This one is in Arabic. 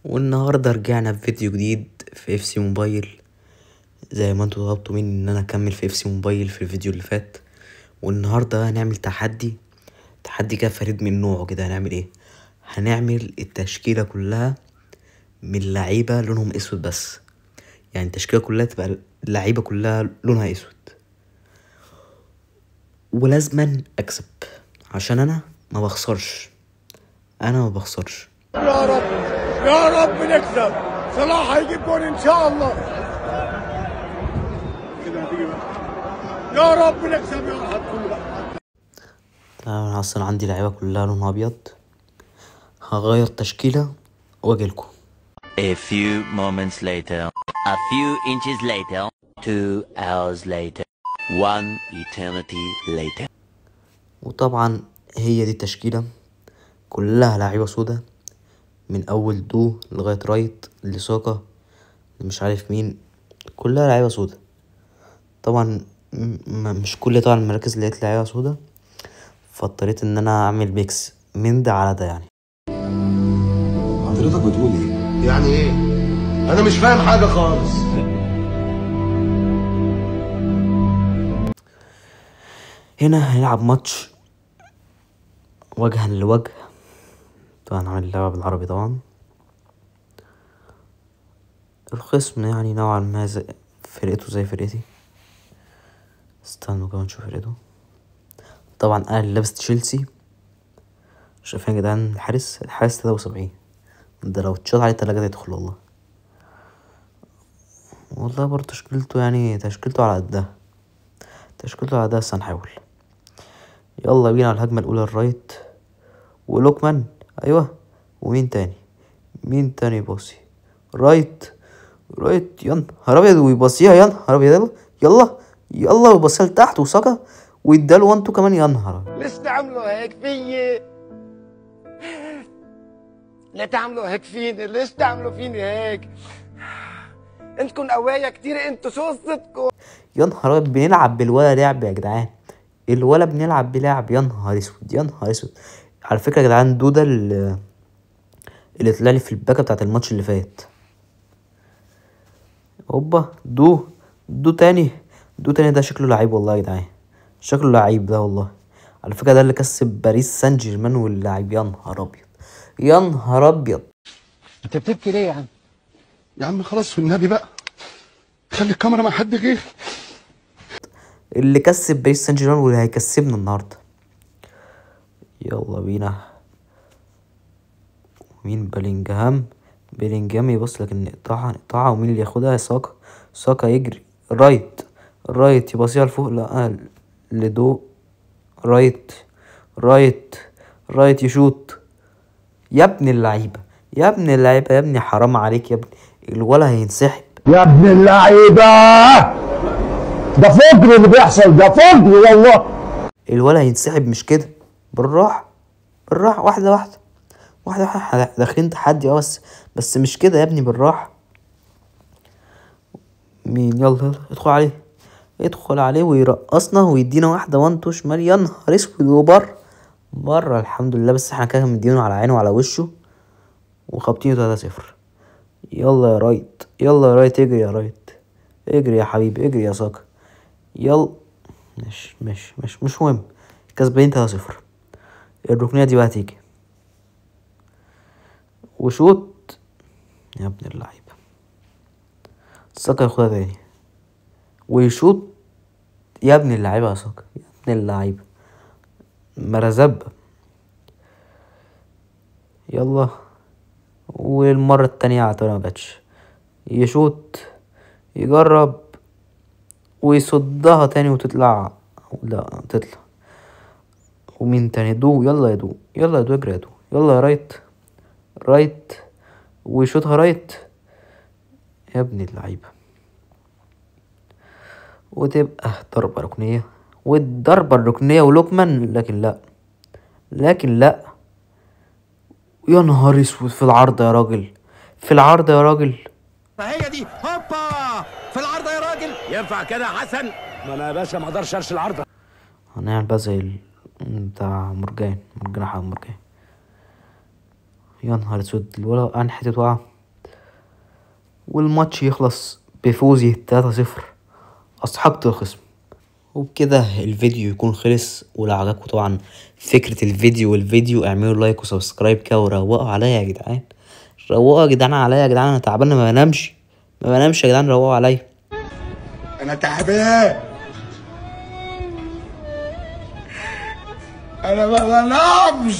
والنهارده رجعنا بفيديو جديد في اف سي موبايل. زي ما انتوا طلبتوا مني ان انا اكمل في اف سي موبايل في الفيديو اللي فات. والنهارده هنعمل تحدي كده فريد من نوعه. كده هنعمل ايه؟ هنعمل التشكيله كلها من لعيبه لونهم اسود بس. يعني التشكيله كلها تبقى اللعيبه كلها لونها اسود، ولازما اكسب عشان انا ما بخسرش. يا رب يا رب نكسب. صلاح هيجيب جول ان شاء الله. كده هتيجي بقى. يا رب نكسب يا رب كله بقى. انا اصلا عندي لعيبه كلها لونها ابيض. هغير تشكيله واجيلكم. A few moments later, a few inches later, 2 hours later, 1 eternity later. وطبعا هي دي التشكيله كلها لعيبه سودا، من اول دو لغايه رايت لساكا مش عارف مين، كلها لعيبه سودا. طبعا مش كل طبعا المراكز اللي لقيت لعيبه سودا، فاضطريت ان انا اعمل ميكس من ده على ده. يعني حضرتك بتقول ايه؟ يعني ايه؟ انا مش فاهم حاجه خالص. هنا هنلعب ماتش وجها لوجه. طبعا هعمل اللعبة بالعربي. طبعا الخصم يعني نوعا ما فرقته زي فرقتي. استنوا كمان نشوف فرقته. طبعا انا اللي لابس تشيلسي. شايفين يا جدعان الحارس 73. ده لو اتشاط عليه التلاجة يدخل والله برضه تشكيلته يعني تشكيلته على قدها بس هنحاول. يلا بينا على الهجمة الأولى الرايت ولوكمان. أيوه، ومين تاني باصي رايت يا نهار أبيض، ويباصيها يا نهار أبيض. يلا ويباصيها لتحت وساكا ويداله 1 2 كمان. يا نهار ليش تعملوا هيك فيي؟ لا تعملوا هيك فيني. ليش تعملوا فيني هيك؟ انتكم قوايا كتير. انتوا شو قصتكم؟ يا نهار أبيض، بنلعب بالولا لعب يا جدعان. الولا بنلعب بلعب. يا نهار اسود. على فكرة يا جدعان دودا اللي طلع لي في الباكة بتاعت الماتش اللي فات. هوبا دو تاني. ده شكله لعيب والله يا جدعان. شكله لعيب ده والله. على فكرة ده اللي كسب باريس سان جيرمان واللعيب. يا نهار ابيض. انت بتبكي ليه يا عم؟ يا عم خلاص والنبي بقى، خلي الكاميرا مع حد غير. اللي كسب باريس سان جيرمان واللي هيكسبنا النهارده. يلا بينا. مين؟ بيلينجهام يبص لكن نقطعها. ومين اللي ياخدها؟ ساكا يجري رايت يبصيها لفوق. لا لدو رايت يشوط. يا ابن اللعيبه يا ابني حرام عليك يا ابني. الولا هينسحب يا ابن اللعيبه. ده فجر اللي بيحصل ده، فجر والله. الولا هينسحب مش كده. بالراحه واحده احنا داخلين تحدي بس مش كده يا ابني. بالراحه. مين؟ يلا ادخل عليه ويرقصنا ويدينا واحده 1 2 شمال. يا نهار اسود. بره الحمد لله. بس احنا كده مدينه على عينه وعلى وشه وخابطينه 3-0. يلا يا رايت اجري يا حبيبي، اجري يا ساكا. يلا مش مهم. كسبانين 3-0. الركنيه دي بقى تيجي وشوت. يا ابن اللعيبه. ساكا ياخدها تاني ويشوط. يا ابن اللعيبه يا ساكا، يا ابن اللعيبه. مرزبه. يلا. والمره التانية اعتبرها مجتش. يشوط يجرب ويصدها تاني وتطلع. لا تطلع. ومين تاني؟ يلا يا دو اجري يا دو. يلا يا رايت ويشوطها رايت. يا ابن اللعيبه. وتبقى ضربة ركنية. والضربة الركنية ولوكمان. لكن لا. يا نهار اسود. في العارضة يا راجل. فهي دي هوبا في العارضه يا راجل. ينفع كده يا حسن؟ ما انا يا باشا ما اقدرش ارش العارضه. هنعمل بقى زي بتاع مرجان احمد مرجان. يا نهار اسود. الولا عن حتة وقع. والماتش يخلص بفوزي 3-0 أسحقت الخصم. وبكده الفيديو يكون خلص. ولو عجبكم طبعا فكرة الفيديو اعملوا لايك وسبسكرايب كده وروقوا عليا يا جدعان، روقوا يا جدعان عليا يا جدعان، انا تعبان ما بنامش يا جدعان، روقوا عليا. انا تعبان، انا ما بنامش.